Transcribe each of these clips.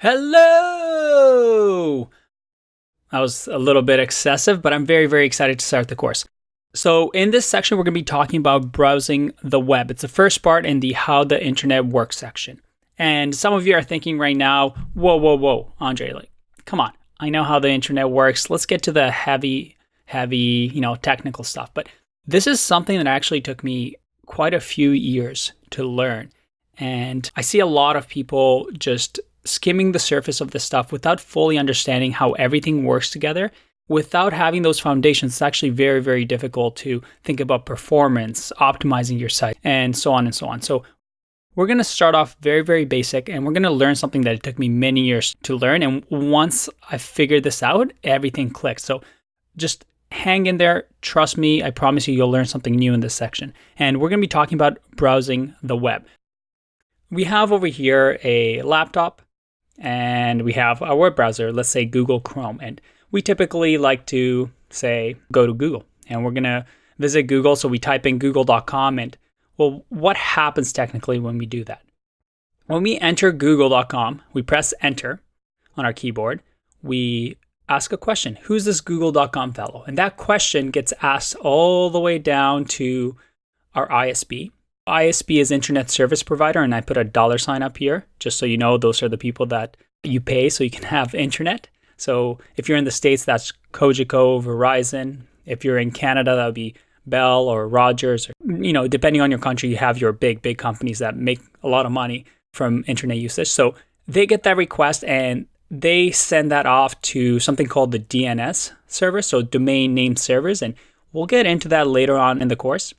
Hello! That was a little bit excessive, but I'm very, very excited to start the course. So in this section, we're going to be talking about browsing the web. It's the first part in the how the internet works section. And some of you are thinking right now, whoa, Andre, like, come on. I know how the internet works. Let's get to the heavy, technical stuff. But this is something that actually took me quite a few years to learn. And I see a lot of people just skimming the surface of this stuff without fully understanding how everything works together. Without having those foundations, it's actually very, very difficult to think about performance, optimizing your site, and so on and so on. So we're going to start off very, very basic, and we're going to learn something that it took me many years to learn. And once I figured this out, everything clicked. So just hang in there. Trust me. I promise you'll learn something new in this section. And we're going to be talking about browsing the web. We have over here a laptop, and we have a web browser, let's say Google Chrome. And we typically like to say, go to Google, and we're going to visit Google. So we type in google.com, and well, what happens technically when we do that? When we enter google.com, we press enter on our keyboard. We ask a question. Who's this google.com fellow? And that question gets asked all the way down to our ISP. ISP is Internet Service Provider, and I put a $sign up here, just so you know those are the people that you pay so you can have internet. So if you're in the States, that's Cogeco, Verizon. If you're in Canada, that would be Bell or Rogers. Or, depending on your country, you have your big companies that make a lot of money from internet usage. So they get that request and they send that off to something called the DNS server, so domain name servers. And we'll get into that later on in the course.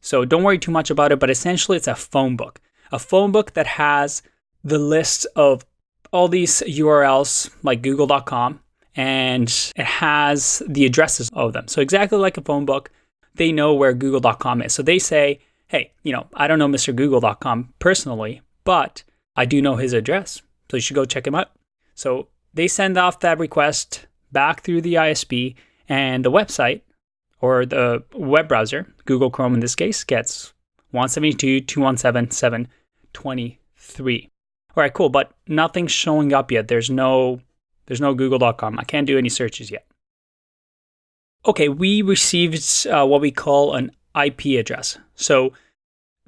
So don't worry too much about it, but essentially it's a phone book that has the list of all these URLs like google.com, and it has the addresses of them. So exactly like a phone book, they know where google.com is. So they say, hey, I don't know Mr. Google.com personally, but I do know his address. So you should go check him out. So they send off that request back through the ISP, and the website or the web browser, Google Chrome in this case, gets 172.217.723. All right, cool, but nothing's showing up yet. There's no google.com. I can't do any searches yet. Okay, we received what we call an IP address. So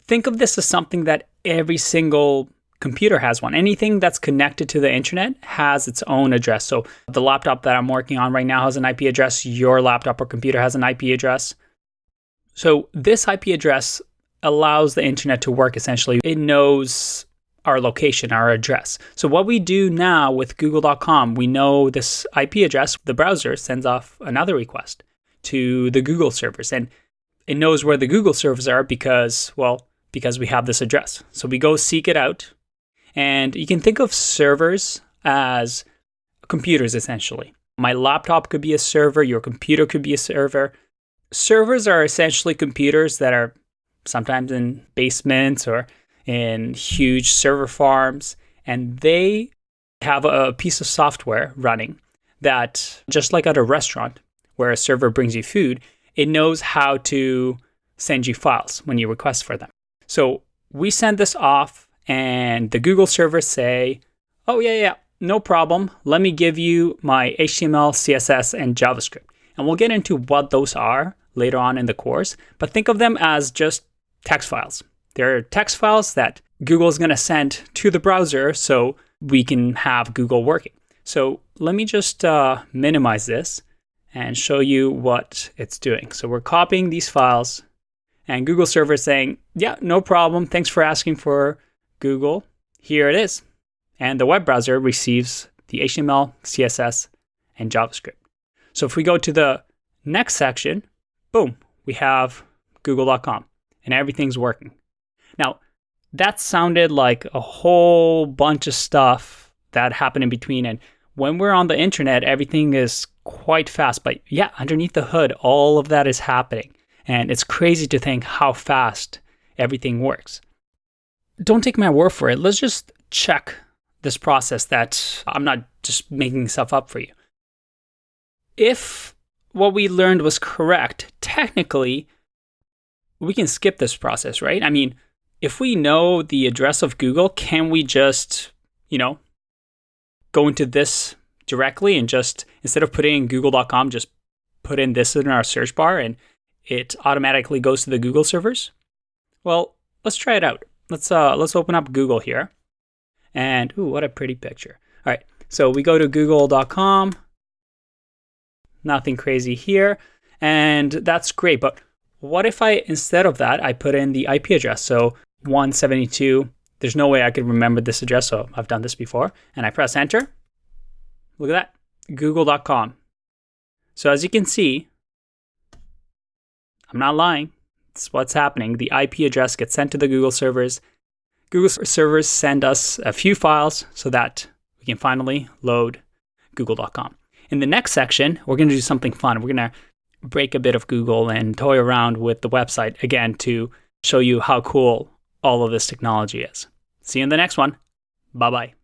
think of this as something that every single computer has one. Anything that's connected to the internet has its own address. So the laptop that I'm working on right now has an IP address. Your laptop or computer has an IP address. So this IP address allows the internet to work essentially. It knows our location, our address. So what we do now with google.com, we know this IP address. The browser sends off another request to the Google servers, and it knows where the Google servers are because we have this address. So we go seek it out. And you can think of servers as computers, essentially. My laptop could be a server. Your computer could be a server. Servers are essentially computers that are sometimes in basements or in huge server farms. And they have a piece of software running that, just like at a restaurant where a server brings you food, it knows how to send you files when you request for them. So we send this off, and the Google servers say, oh, yeah, no problem. Let me give you my HTML, CSS, and JavaScript. And we'll get into what those are later on in the course. But think of them as just text files. They're text files that Google is going to send to the browser so we can have Google working. So let me just minimize this and show you what it's doing. So we're copying these files, and Google server is saying, yeah, no problem. Thanks for asking for Google. Here it is. And the web browser receives the HTML, CSS, and JavaScript. So if we go to the next section, boom, we have google.com, and everything's working. Now, that sounded like a whole bunch of stuff that happened in between. And when we're on the internet, everything is quite fast. But yeah, underneath the hood, all of that is happening. And it's crazy to think how fast everything works. Don't take my word for it. Let's just check this process that I'm not just making stuff up for you. If what we learned was correct, technically, we can skip this process, right? I mean, if we know the address of Google, can we just, go into this directly and just, instead of putting in google.com, just put in this in our search bar and it automatically goes to the Google servers? Well, let's try it out. Let's open up Google here. And ooh, what a pretty picture. All right, so we go to google.com. Nothing crazy here. And that's great. But what if I, instead of that, I put in the IP address? So 172, there's no way I could remember this address. So I've done this before. And I press enter. Look at that, google.com. So as you can see, I'm not lying. It's what's happening. The IP address gets sent to the Google servers. Google servers send us a few files so that we can finally load google.com. In the next section, we're going to do something fun. We're going to break a bit of Google and toy around with the website again to show you how cool all of this technology is. See you in the next one. Bye-bye.